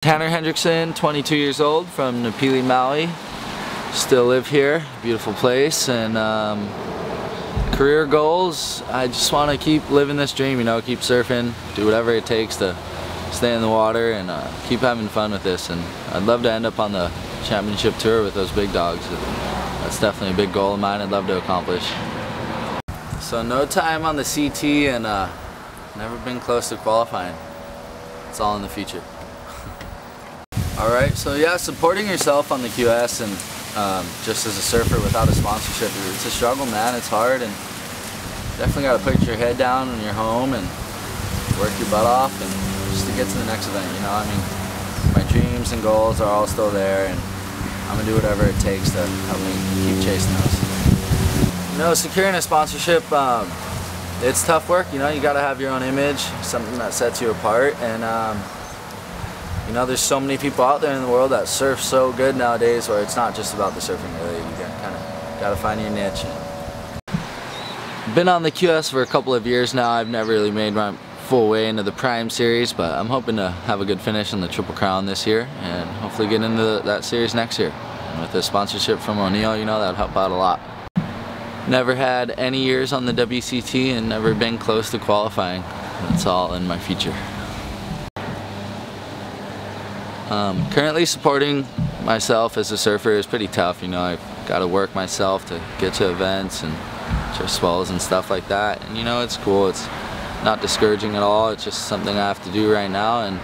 Tanner Hendrickson, 22 years old, from Napili, Maui. Still live here, beautiful place. And career goals, I just want to keep living this dream, you know, keep surfing, do whatever it takes to stay in the water and keep having fun with this. And I'd love to end up on the championship tour with those big dogs. That's definitely a big goal of mine I'd love to accomplish. So no time on the CT and never been close to qualifying. It's all in the future. Alright, so yeah, supporting yourself on the QS and just as a surfer without a sponsorship, it's a struggle, man. It's hard, and definitely got to put your head down when you're home and work your butt off and just to get to the next event, you know. I mean, my dreams and goals are all still there, and I'm going to do whatever it takes to help me keep chasing those. You know, securing a sponsorship, it's tough work, you know. You got to have your own image, something that sets you apart, and you know, there's so many people out there in the world that surf so good nowadays where it's not just about the surfing, really. You kind of got to find your niche. Been on the QS for a couple of years now. I've never really made my full way into the Prime Series, but I'm hoping to have a good finish in the Triple Crown this year and hopefully get into that series next year. And with the sponsorship from O'Neill, you know, that would help out a lot. Never had any years on the WCT and never been close to qualifying. That's all in my future. Currently supporting myself as a surfer is pretty tough, you know. I've got to work myself to get to events and just swells and stuff like that, and you know, it's cool. It's not discouraging at all. It's just something I have to do right now, and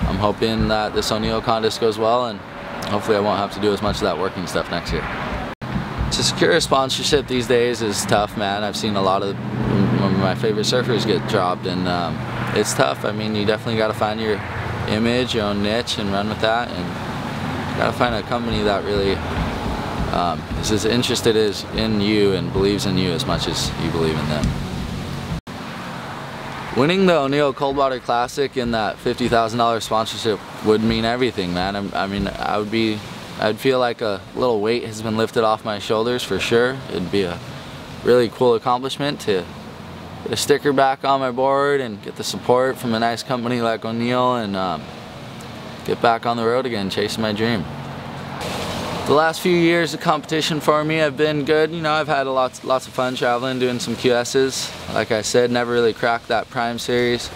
I'm hoping that this O'Neill contest goes well, and hopefully I won't have to do as much of that working stuff next year. To secure a sponsorship these days is tough, man. I've seen a lot of my favorite surfers get dropped, and it's tough. I mean, you definitely got to find your image, your own niche, and run with that, and you gotta find a company that really is as interested in you and believes in you as much as you believe in them. Winning the O'Neill Coldwater Classic and that $50,000 sponsorship would mean everything, man. I mean, I'd feel like a little weight has been lifted off my shoulders for sure. It'd be a really cool accomplishment to get a sticker back on my board and get the support from a nice company like O'Neill and get back on the road again, chasing my dream. The last few years of competition for me have been good. You know, I've had lots of fun traveling, doing some QSs. Like I said, never really cracked that Prime Series.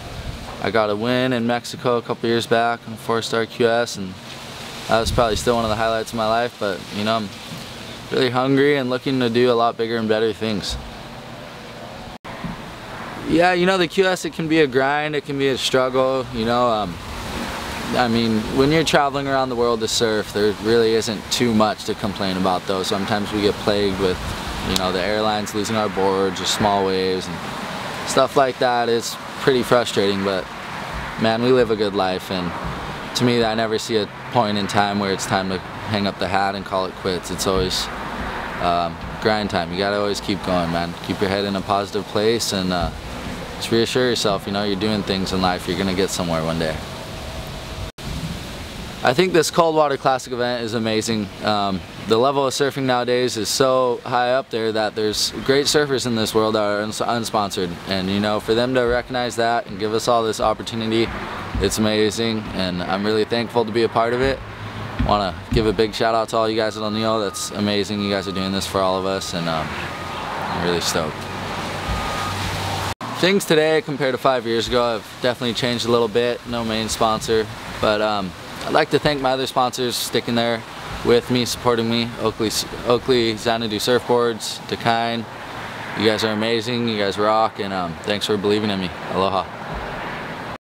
I got a win in Mexico a couple years back on a 4-star QS, and that was probably still one of the highlights of my life. But you know, I'm really hungry and looking to do a lot bigger and better things. Yeah, you know, the QS, it can be a grind, it can be a struggle, you know. I mean, when you're traveling around the world to surf, there really isn't too much to complain about, though. Sometimes we get plagued with, you know, the airlines losing our boards or small waves and stuff like that. It's pretty frustrating, but man, we live a good life, and to me, I never see a point in time where it's time to hang up the hat and call it quits. It's always grind time. You gotta always keep going, man. Keep your head in a positive place and just reassure yourself, you know, you're doing things in life, you're gonna get somewhere one day. I think this Coldwater Classic event is amazing. The level of surfing nowadays is so high up there that there's great surfers in this world that are unsponsored, and you know, for them to recognize that and give us all this opportunity, it's amazing, and I'm really thankful to be a part of it. I want to give a big shout out to all you guys at O'Neill. That's amazing. You guys are doing this for all of us, and I'm really stoked. Things today compared to 5 years ago have definitely changed a little bit. No main sponsor, but I'd like to thank my other sponsors sticking there with me, supporting me. Oakley Xanadu Surfboards, Dakine. You guys are amazing. You guys rock, and thanks for believing in me. Aloha.